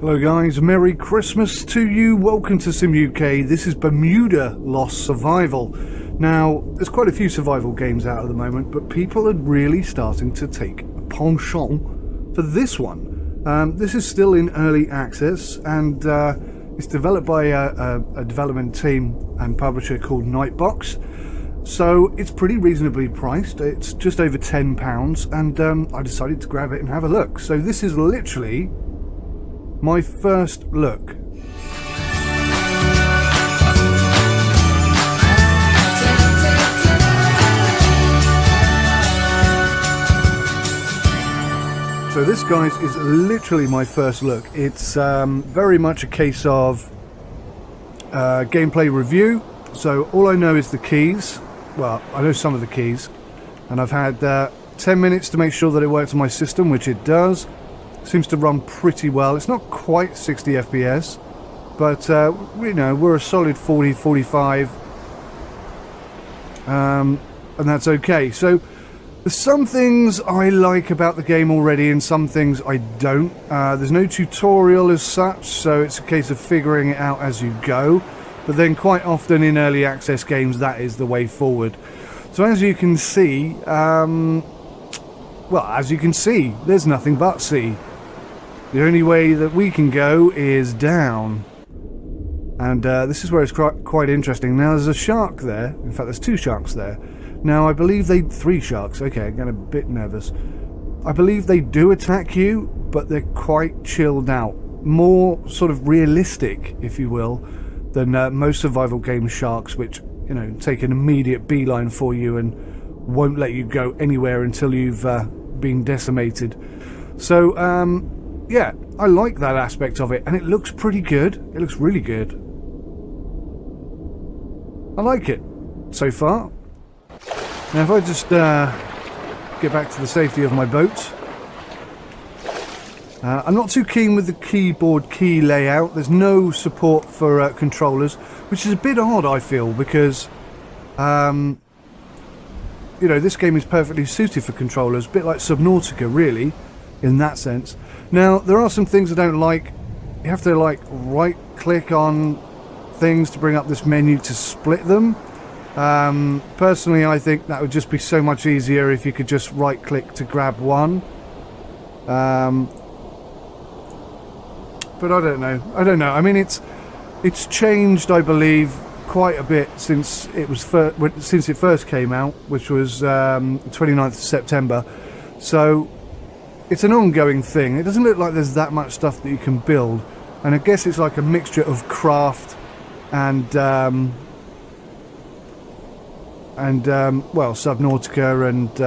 Hello guys, Merry Christmas to you. Welcome to Sim UK. This is Bermuda Lost Survival. Now, there's quite a few survival games out at the moment, but people are really starting to take a penchant for this one. This is still in early access, and it's developed by a development team and publisher called NIGHTBOX. So it's pretty reasonably priced. It's just over £10, and I decided to grab it and have a look. So this is literally my first look. So this, guys, is literally my first look. It's very much a case of gameplay review. So all I know is the keys. Well, I know some of the keys, and I've had 10 minutes to make sure that it works on my system, which it does. Seems to run pretty well. It's not quite 60 FPS, but you know, we're a solid 40, 45, and that's okay. So there's some things I like about the game already, and some things I don't. There's no tutorial as such, so it's a case of figuring it out as you go. But then quite often in early access games, that is the way forward. So as you can see, there's nothing but sea. The only way that we can go is down. And this is where it's quite interesting. Now there's a shark there. In fact, there's two sharks there. Now I believe three sharks. Okay, I'm getting a bit nervous. I believe they do attack you, but they're quite chilled out. More sort of realistic, if you will, than most survival game sharks, which, you know, take an immediate beeline for you and won't let you go anywhere until you've been decimated. So, yeah, I like that aspect of it, and it looks pretty good. It looks really good. I like it so far. Now if I just get back to the safety of my boat. I'm not too keen with the keyboard key layout. There's no support for controllers, which is a bit odd, I feel, because you know, this game is perfectly suited for controllers, a bit like Subnautica, really, in that sense. Now, there are some things I don't like. You have to, like, right-click on things to bring up this menu to split them. Personally, I think that would just be so much easier if you could just right-click to grab one. But I don't know. I mean, it's changed, I believe, quite a bit since it first came out, which was 29th of September. So it's an ongoing thing. It doesn't look like there's that much stuff that you can build, and I guess it's like a mixture of craft and well, Subnautica and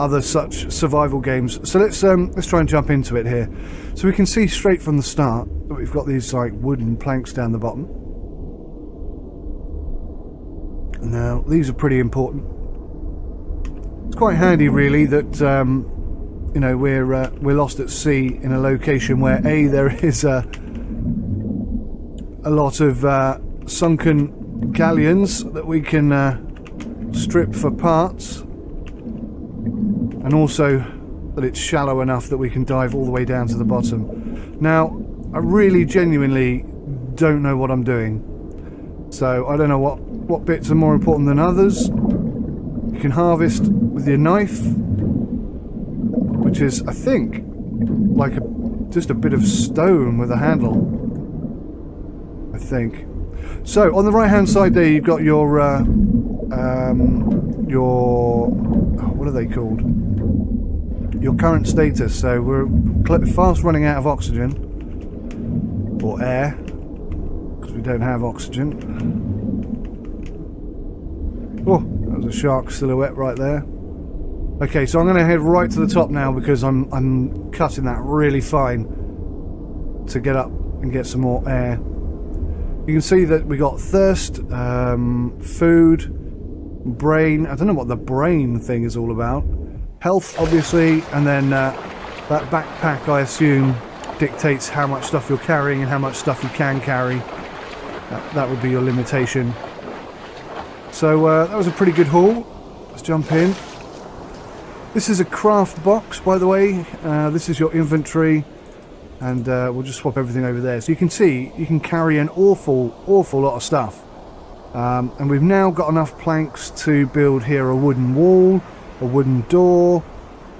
other such survival games. So let's try and jump into it here. So we can see straight from the start that we've got these like wooden planks down the bottom. Now these are pretty important. It's quite handy, really, that you know, we're lost at sea in a location where there is a lot of sunken galleons that we can strip for parts, and also that it's shallow enough that we can dive all the way down to the bottom. Now, I really genuinely don't know what I'm doing, so I don't know what bits are more important than others. You can harvest with your knife, which is, I think, like just a bit of stone with a handle, I think. So on the right hand side there, you've got your what are they called? Your current status. So we're fast running out of oxygen, or air, because we don't have oxygen. Oh, that was a shark silhouette right there. Okay, so I'm going to head right to the top now, because I'm cutting that really fine to get up and get some more air. You can see that we got thirst, food, brain. I don't know what the brain thing is all about. Health, obviously, and then that backpack, I assume, dictates how much stuff you're carrying and how much stuff you can carry. That would be your limitation. So that was a pretty good haul. Let's jump in. This is a craft box, by the way. This is your inventory. and we'll just swap everything over there. So you can see you can carry an awful lot of stuff. And we've now got enough planks to build here a wooden wall, a wooden door,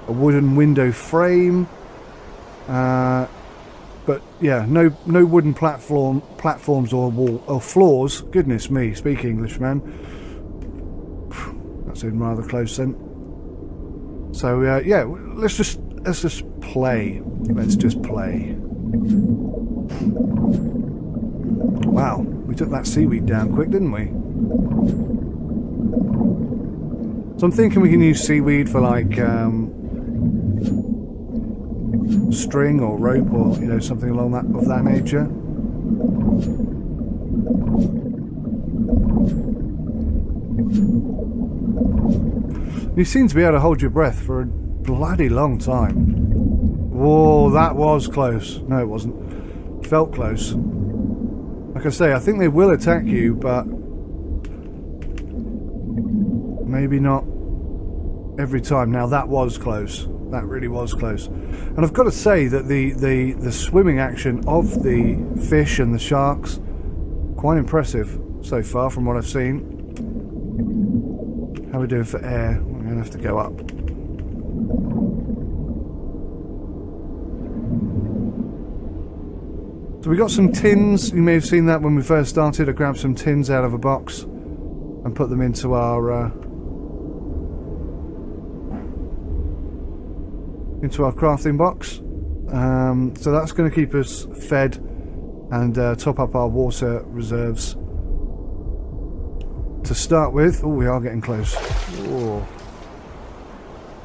a wooden window frame. But yeah, no wooden platforms or floors. Goodness me, speak English, man. That's in rather close then. So yeah, let's just play. Let's just play. Wow, we took that seaweed down quick, didn't we? So I'm thinking we can use seaweed for like string or rope, or you know, something along that nature. You seem to be able to hold your breath for a bloody long time. Whoa, that was close. No, it wasn't. Felt close. Like I say, I think they will attack you, but maybe not every time. Now that was close. That really was close. And I've got to say that the swimming action of the fish and the sharks, quite impressive so far from what I've seen. How are we doing for air? We're going to have to go up. So we got some tins. You may have seen that when we first started. I grabbed some tins out of a box and put them into our crafting box. So that's going to keep us fed and top up our water reserves. To start with, oh, we are getting close. Oh.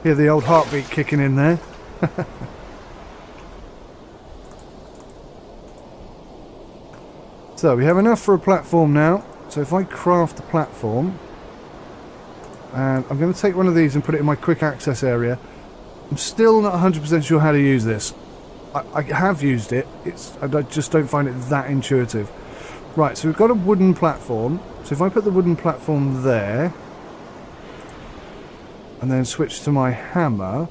Hear the old heartbeat kicking in there. So we have enough for a platform now. So if I craft the platform, and I'm going to take one of these and put it in my quick access area. I'm still not 100% sure how to use this. I have used it. I just don't find it that intuitive. Right, so we've got a wooden platform. So if I put the wooden platform there, and then switch to my hammer,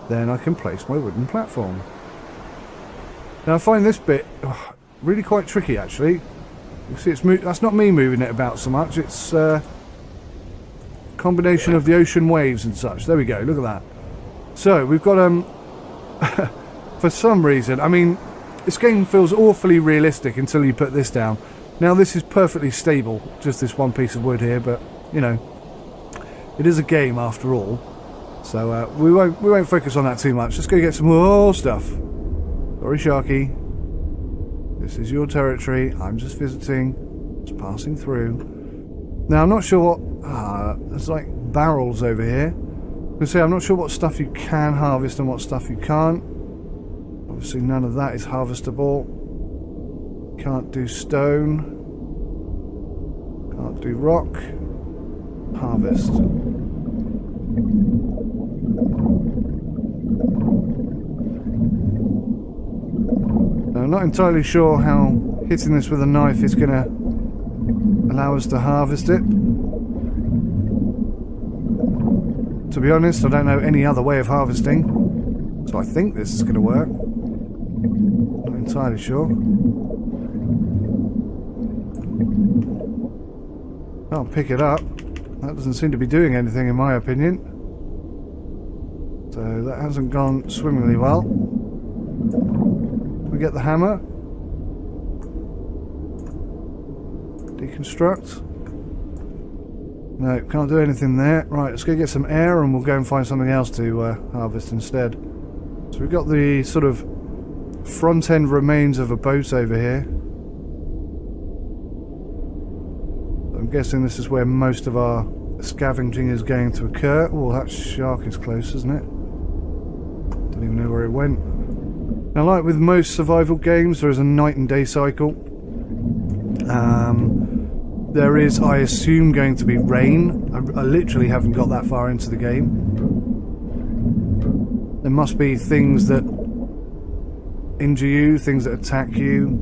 then I can place my wooden platform. Now I find this bit really quite tricky, actually. You see, that's not me moving it about so much. It's a combination of the ocean waves and such. There we go. Look at that. So we've got for some reason, I mean, this game feels awfully realistic until you put this down. Now this is perfectly stable, just this one piece of wood here, but you know, it is a game after all. So we won't focus on that too much. Let's go get some more stuff. Sorry, Sharky. This is your territory. I'm just visiting. Just passing through. Now I'm not sure what. There's like barrels over here. I'm not sure what stuff you can harvest and what stuff you can't. Obviously none of that is harvestable. Can't do stone. Can't do rock. Harvest. Now, I'm not entirely sure how hitting this with a knife is going to allow us to harvest it. To be honest, I don't know any other way of harvesting, so I think this is going to work. Not entirely sure. I'll pick it up. That doesn't seem to be doing anything in my opinion. So that hasn't gone swimmingly well. We get the hammer. Deconstruct. No, can't do anything there. Right, let's go get some air and we'll go and find something else to harvest instead. So we've got the sort of front end remains of a boat over here. I'm guessing this is where most of our scavenging is going to occur. Oh, that shark is close, isn't it? Don't even know where it went. Now, like with most survival games, there is a night and day cycle. There is, I assume, going to be rain. I literally haven't got that far into the game. There must be things that injure you, things that attack you.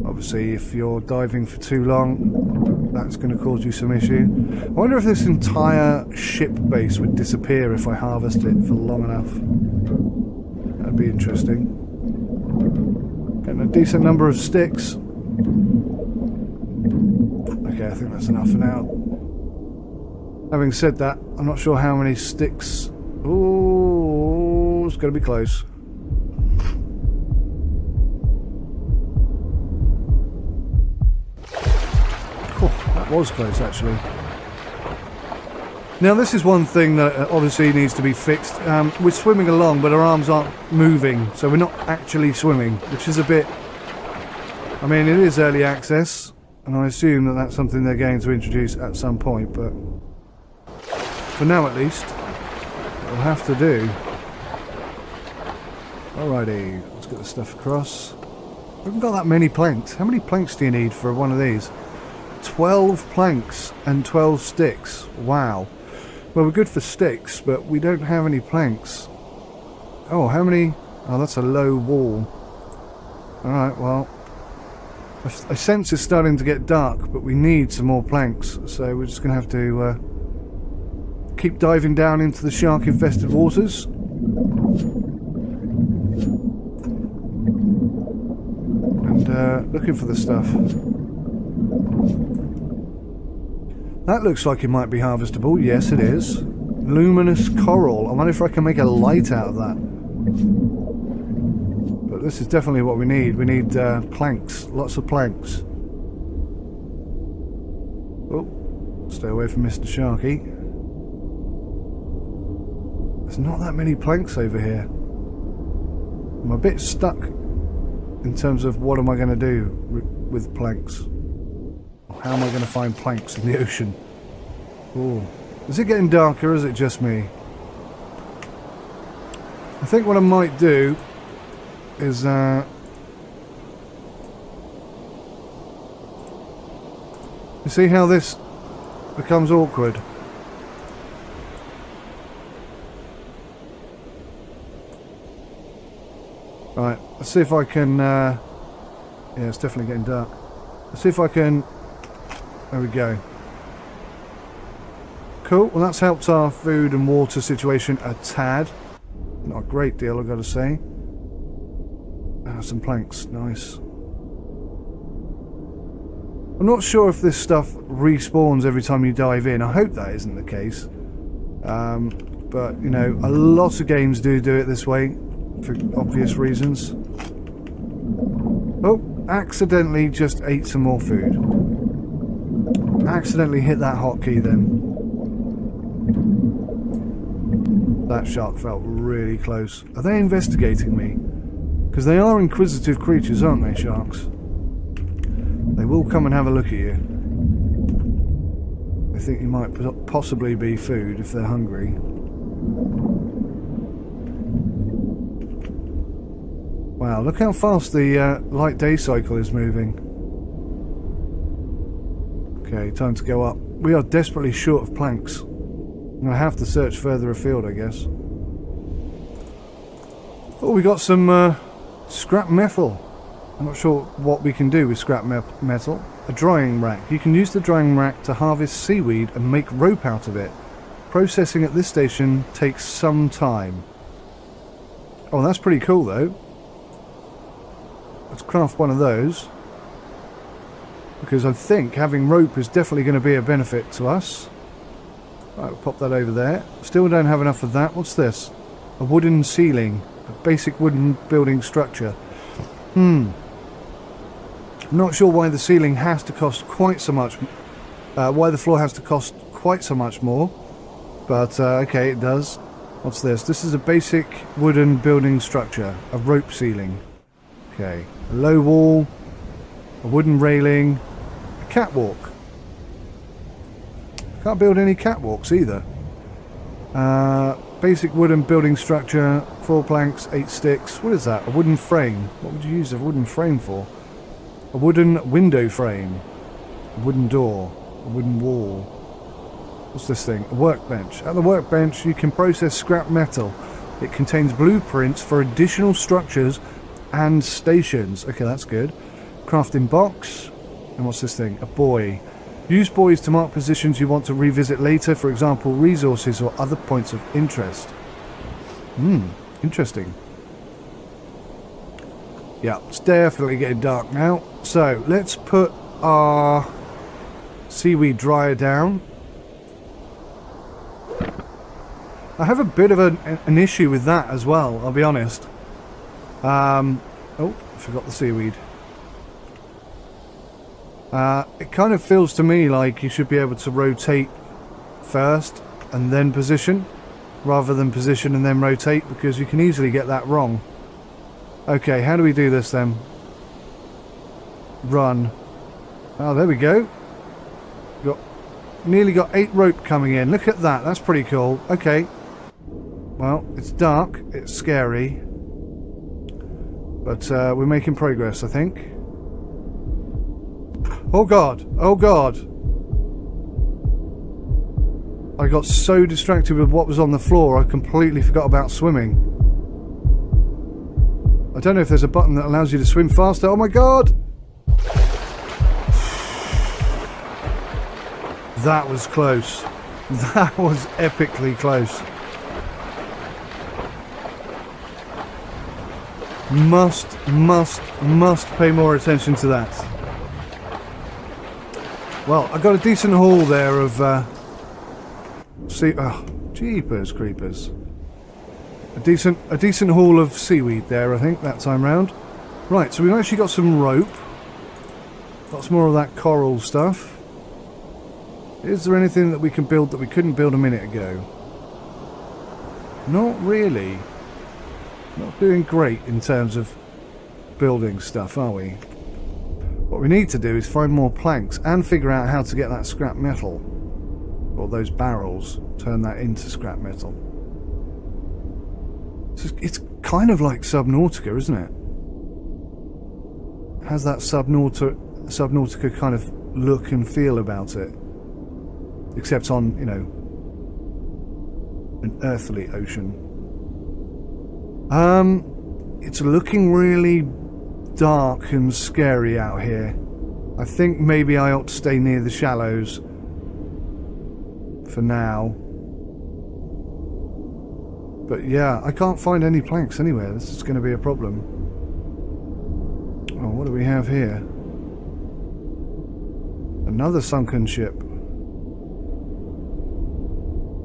Obviously, if you're diving for too long, that's going to cause you some issue. I wonder if this entire ship base would disappear if I harvest it for long enough. That'd be interesting. Getting a decent number of sticks. Okay, I think that's enough for now. Having said that, I'm not sure how many sticks... Oh, it's going to be close. That was close, actually. Now, this is one thing that obviously needs to be fixed. We're swimming along, but our arms aren't moving, so we're not actually swimming, which is a bit... I mean, it is early access, and I assume that that's something they're going to introduce at some point, but for now at least, it'll have to do. Alrighty, let's get the stuff across. We haven't got that many planks. How many planks do you need for one of these? 12 planks and 12 sticks. Wow. Well, we're good for sticks, but we don't have any planks. Oh, how many? Oh, that's a low wall. Alright, well, I sense it's starting to get dark, but we need some more planks, so we're just going to have to keep diving down into the shark-infested waters. And looking for the stuff. That looks like it might be harvestable. Yes, it is. Luminous coral. I wonder if I can make a light out of that. But this is definitely what we need. We need planks. Lots of planks. Oh, stay away from Mr. Sharky. There's not that many planks over here. I'm a bit stuck in terms of what am I going to do with planks. How am I going to find planks in the ocean? Oh, is it getting darker or is it just me? I think what I might do is you see how this becomes awkward? Right, let's see if I can yeah, it's definitely getting dark. Let's see if I can... There we go. Cool, well that's helped our food and water situation a tad. Not a great deal, I've got to say. Some planks, nice. I'm not sure if this stuff respawns every time you dive in. I hope that isn't the case. But, you know, a lot of games do it this way, for obvious reasons. Oh, accidentally just ate some more food. Accidentally hit that hotkey then. That shark felt really close. Are they investigating me? Because they are inquisitive creatures, aren't they, sharks? They will come and have a look at you. They think you might possibly be food if they're hungry. Wow, look how fast the light day cycle is moving. Okay, time to go up. We are desperately short of planks. I'm going to have to search further afield, I guess. Oh, we got some scrap metal. I'm not sure what we can do with scrap metal. A drying rack. You can use the drying rack to harvest seaweed and make rope out of it. Processing at this station takes some time. Oh, that's pretty cool, though. Let's craft one of those. Because I think having rope is definitely going to be a benefit to us. Right, we'll pop that over there. Still don't have enough of that. What's this? A wooden ceiling. A basic wooden building structure. I'm not sure why the ceiling has to cost quite so much. Why the floor has to cost quite so much more. But, okay, it does. What's this? This is a basic wooden building structure. A rope ceiling. Okay. A low wall. A wooden railing. A catwalk. Can't build any catwalks either. Basic wooden building structure. 4 planks, 8 sticks. What is that? A wooden frame. What would you use a wooden frame for? A wooden window frame. A wooden door. A wooden wall. What's this thing? A workbench. At the workbench you can process scrap metal. It contains blueprints for additional structures and stations. Okay, that's good. Crafting box. And what's this thing? A buoy. Use buoys to mark positions you want to revisit later, for example, resources or other points of interest. Interesting. Yeah, it's definitely getting dark now. So, let's put our seaweed dryer down. I have a bit of an issue with that as well, I'll be honest. Oh, I forgot the seaweed. It kind of feels to me like you should be able to rotate first and then position, rather than position and then rotate, because you can easily get that wrong. Okay, how do we do this then? Run. Oh, there we go. Nearly got 8 rope coming in. Look at that, that's pretty cool. Okay. Well, it's dark, it's scary. But we're making progress, I think. Oh god, oh god. I got so distracted with what was on the floor, I completely forgot about swimming. I don't know if there's a button that allows you to swim faster. Oh my god! That was close. That was epically close. Must pay more attention to that. Well, I got a decent haul there of jeepers creepers. A decent haul of seaweed there, I think, that time round. Right, so we've actually got some rope. Lots more of that coral stuff. Is there anything that we can build that we couldn't build a minute ago? Not really. Not doing great in terms of building stuff, are we? What we need to do is find more planks and figure out how to get that scrap metal, or those barrels, turn that into scrap metal. It's kind of like Subnautica, isn't it? It has that Subnautica kind of look and feel about it, except on, you know, an earthly ocean. It's looking really dark and scary out here. I think maybe I ought to stay near the shallows for now. But yeah, I can't find any planks anywhere. This is going to be a problem. Oh, what do we have here? Another sunken ship.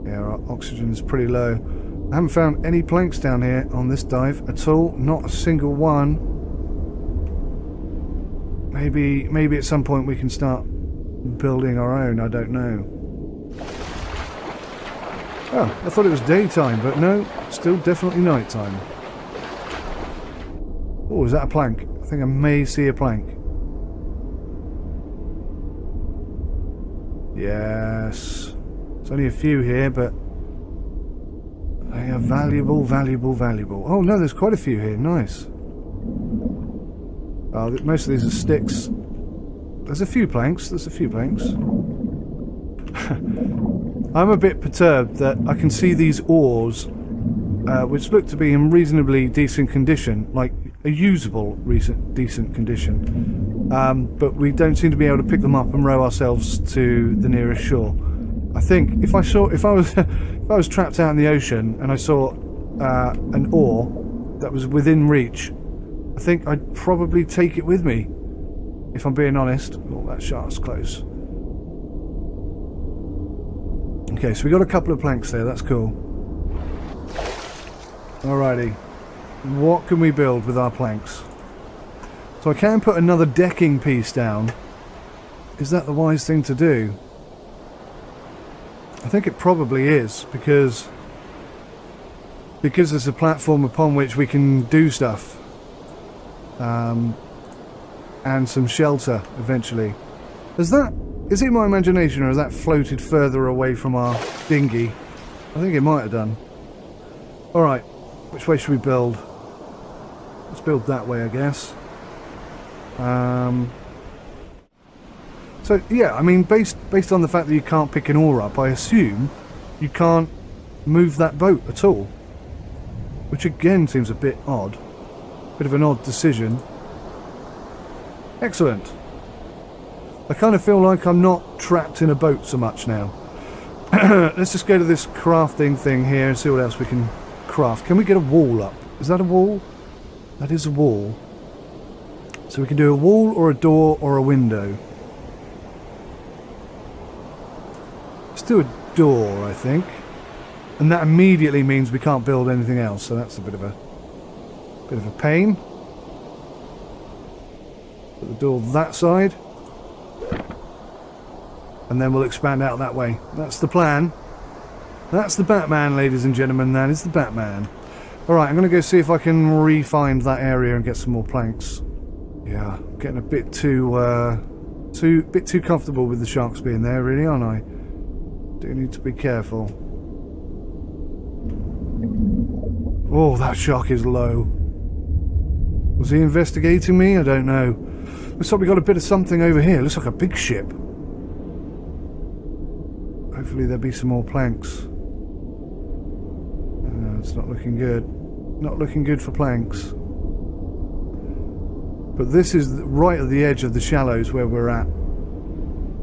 Yeah, our oxygen is pretty low. I haven't found any planks down here on this dive at all. Not a single one. Maybe at some point we can start building our own. I don't know. Oh, I thought it was daytime, but no, still definitely nighttime. Oh, is that a plank? I think I may see a plank. Yes. There's only a few here, but they are valuable, valuable, valuable. Oh no, there's quite a few here. Nice. Most of these are sticks. There's a few planks. There's a few planks. I'm a bit perturbed that I can see these oars, which look to be in reasonably decent condition, like a usable decent condition, but we don't seem to be able to pick them up and row ourselves to the nearest shore. I think if I was trapped out in the ocean and I saw an oar that was within reach, I think I'd probably take it with me, if I'm being honest. Oh, that shark's close. Okay, so we got a couple of planks there, that's cool. Alrighty. What can we build with our planks? So I can put another decking piece down. Is that the wise thing to do? I think it probably is, because there's a platform upon which we can do stuff. And some shelter eventually. Is it my imagination, or has that floated further away from our dinghy? I think it might have done. Alright, which way should we build? Let's build that way, I guess. So yeah, I mean, based on the fact that you can't pick an oar up, I assume you can't move that boat at all. Which again seems a bit odd. Bit of an odd decision. Excellent. I kind of feel like I'm not trapped in a boat so much now. Let's just go to this crafting thing here and see what else we can craft. Can we get a wall up? Is that a wall? That is a wall. So we can do a wall or a door or a window. Let's do a door, I think. And that immediately means we can't build anything else, so that's a bit of a pain. Put the door that side. And then we'll expand out that way. That's the plan. That's the Batman, ladies and gentlemen. That is the Batman. Alright, I'm going to go see if I can re-find that area and get some more planks. Yeah, getting a bit too comfortable with the sharks being there, really, aren't I? Do need to be careful. Oh, that shark is low. Was he investigating me? I don't know. Looks like we got a bit of something over here. Looks like a big ship. Hopefully there'll be some more planks. It's not looking good. Not looking good for planks. But this is right at the edge of the shallows where we're at.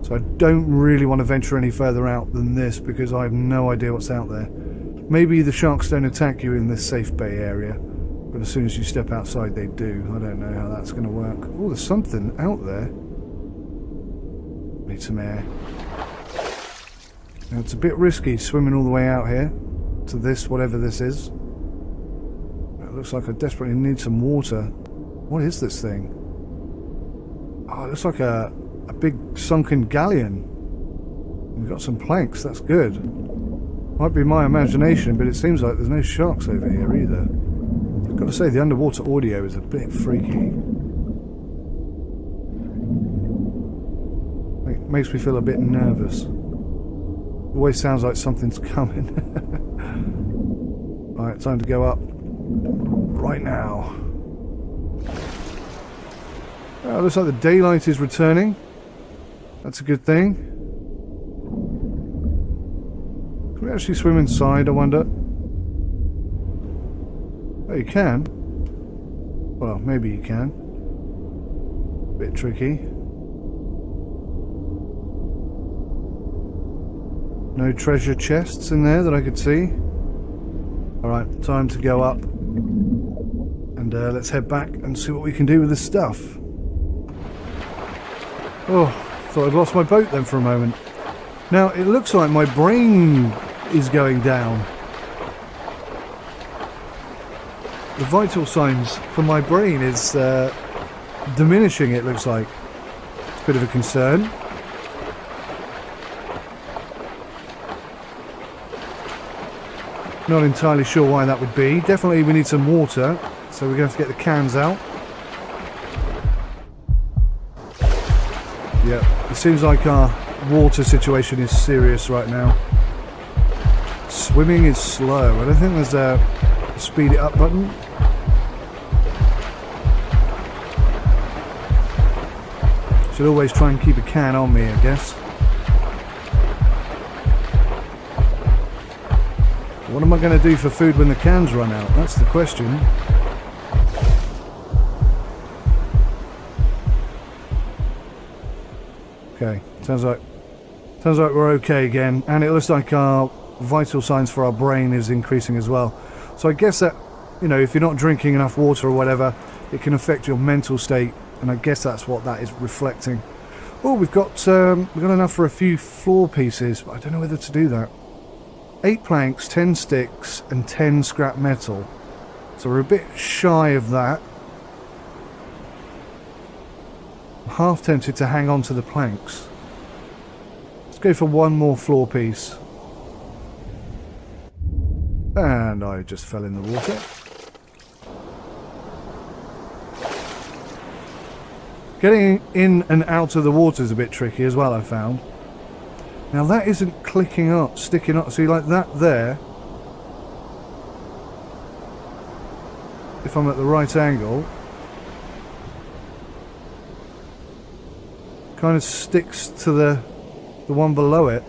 So I don't really want to venture any further out than this because I have no idea what's out there. Maybe the sharks don't attack you in this safe bay area, but as soon as you step outside they do. I don't know how that's going to work. Oh, there's something out there. Need some air. Now, it's a bit risky swimming all the way out here to this, whatever this is. It looks like I desperately need some water. What is this thing? Oh, it looks like a big sunken galleon. We've got some planks, that's good. Might be my imagination, but it seems like there's no sharks over here either. I've got to say, the underwater audio is a bit freaky. It makes me feel a bit nervous. Always sounds like something's coming. Alright, time to go up. Right now. Oh, looks like the daylight is returning. That's a good thing. Can we actually swim inside, I wonder? Oh, you can. Well, maybe you can. Bit tricky. No treasure chests in there that I could see. Alright, time to go up. And let's head back and see what we can do with this stuff. Oh, thought I'd lost my boat then for a moment. Now, it looks like my brain is going down. The vital signs for my brain is diminishing, it looks like. It's a bit of a concern. Not entirely sure why that would be. Definitely we need some water, so we're going to have to get the cans out. Yeah, it seems like our water situation is serious right now. Swimming is slow. I don't think there's a speed it up button. Should always try and keep a can on me, I guess. What am I going to do for food when the cans run out? That's the question. Okay, sounds like we're okay again, and it looks like our vital signs for our brain is increasing as well. So I guess that, you know, if you're not drinking enough water or whatever, it can affect your mental state, and I guess that's what that is reflecting. Oh, we've got enough for a few floor pieces, but I don't know whether to do that. 8 planks, 10 sticks, and 10 scrap metal. So we're a bit shy of that. I'm half tempted to hang on to the planks. Let's go for one more floor piece. And I just fell in the water. Getting in and out of the water is a bit tricky as well, I found. Now that isn't clicking up, sticking up. See, like that there. If I'm at the right angle, kind of sticks to the one below it.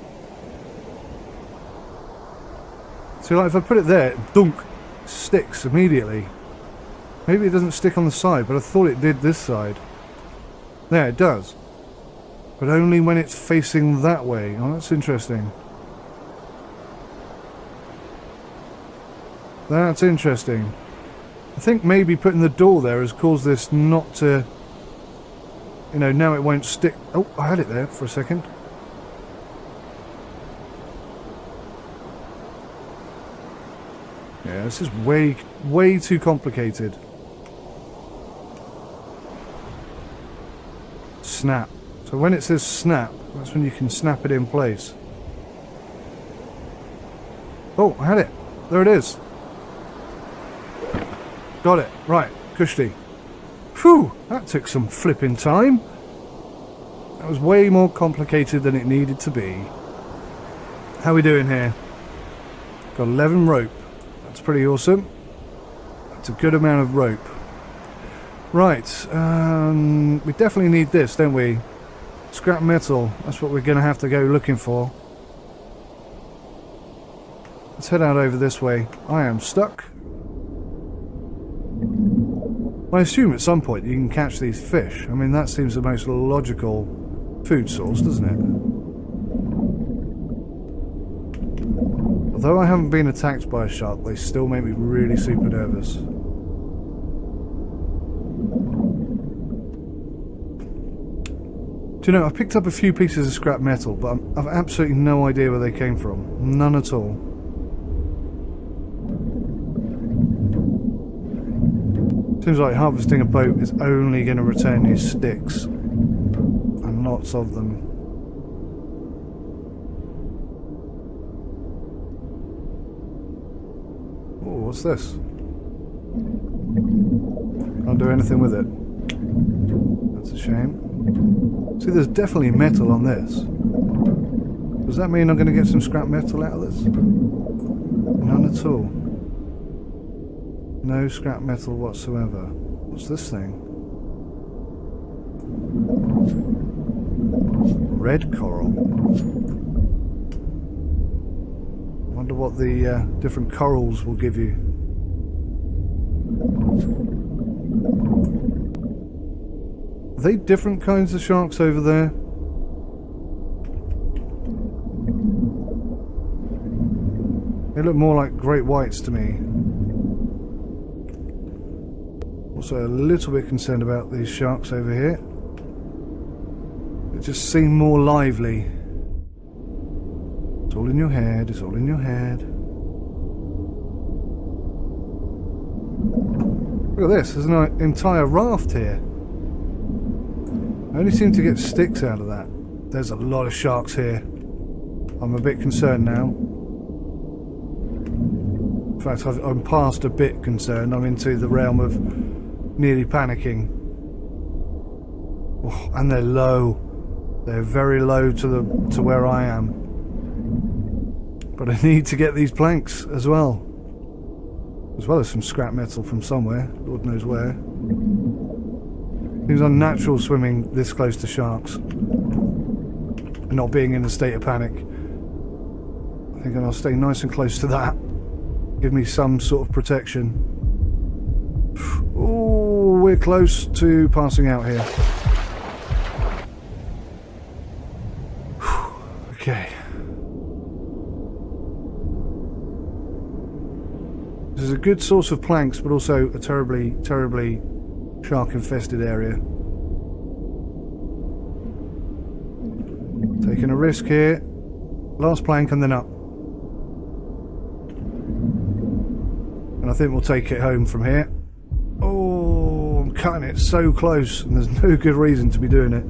So like if I put it there, dunk, sticks immediately. Maybe it doesn't stick on the side, but I thought it did this side. There, it does. But only when it's facing that way. Oh, that's interesting. That's interesting. I think maybe putting the door there has caused this not to... You know, now it won't stick... Oh, I had it there for a second. Yeah, this is way too complicated. Snap. So when it says snap, that's when you can snap it in place. Oh, I had it. There it is. Got it. Right, cushy. Phew, that took some flipping time. That was way more complicated than it needed to be. How are we doing here? Got 11 rope. That's pretty awesome. That's a good amount of rope. Right, we definitely need this, don't we? Scrap metal. That's what we're going to have to go looking for. Let's head out over this way. I am stuck. I assume at some point you can catch these fish. I mean, that seems the most logical food source, doesn't it? Although I haven't been attacked by a shark, they still make me really super nervous. Do you know, I've picked up a few pieces of scrap metal, but I've absolutely no idea where they came from. None at all. Seems like harvesting a boat is only going to return you sticks. And lots of them. Oh, what's this? Can't do anything with it. That's a shame. See, there's definitely metal on this. Does that mean I'm going to get some scrap metal out of this? None at all. No scrap metal whatsoever. What's this thing? Red coral. Wonder what the different corals will give you. Are they different kinds of sharks over there? They look more like great whites to me. Also a little bit concerned about these sharks over here. They just seem more lively. It's all in your head, it's all in your head. Look at this, there's an entire raft here. I only seem to get sticks out of that. There's a lot of sharks here. I'm a bit concerned now. In fact, I'm past a bit concerned. I'm into the realm of nearly panicking. Oh, and they're low. They're very low to where I am. But I need to get these planks as well. As well as some scrap metal from somewhere. Lord knows where. Seems unnatural swimming this close to sharks. And not being in a state of panic. I think I'll stay nice and close to that. Give me some sort of protection. Oh, we're close to passing out here. Okay. This is a good source of planks, but also a terribly, terribly shark-infested area. Taking a risk here. Last plank and then up. And I think we'll take it home from here. Oh, I'm cutting it so close, and there's no good reason to be doing it.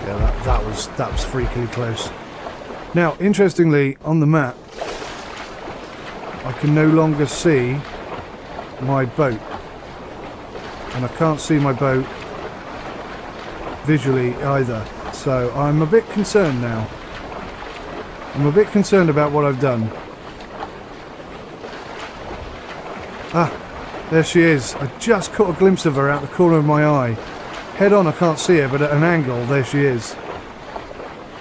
Yeah, that was freakily close. Now, interestingly, on the map, I can no longer see my boat. And I can't see my boat visually either. So I'm a bit concerned now. I'm a bit concerned about what I've done. Ah, there she is. I just caught a glimpse of her out the corner of my eye. Head on I can't see her, but at an angle, there she is.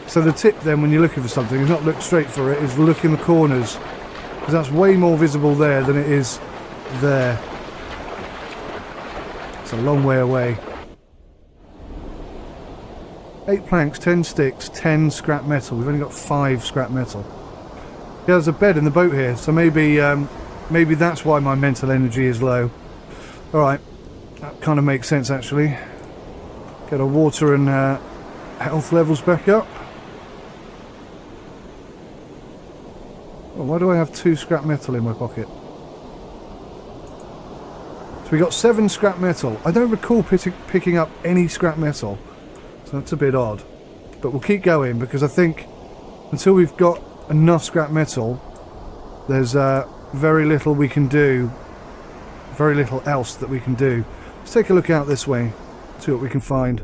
So the tip then when you're looking for something is not look straight for it, is look in the corners. Because that's way more visible there than it is there. It's a long way away. 8 planks, 10 sticks, 10 scrap metal. We've only got 5 scrap metal. Yeah, there's a bed in the boat here, so maybe maybe that's why my mental energy is low. Alright, that kind of makes sense actually. Get our water and health levels back up. Oh, why do I have 2 scrap metal in my pocket? So we got 7 scrap metal. I don't recall picking up any scrap metal, so that's a bit odd. But we'll keep going because I think until we've got enough scrap metal, there's very little we can do. Very little else that we can do. Let's take a look out this way, see what we can find.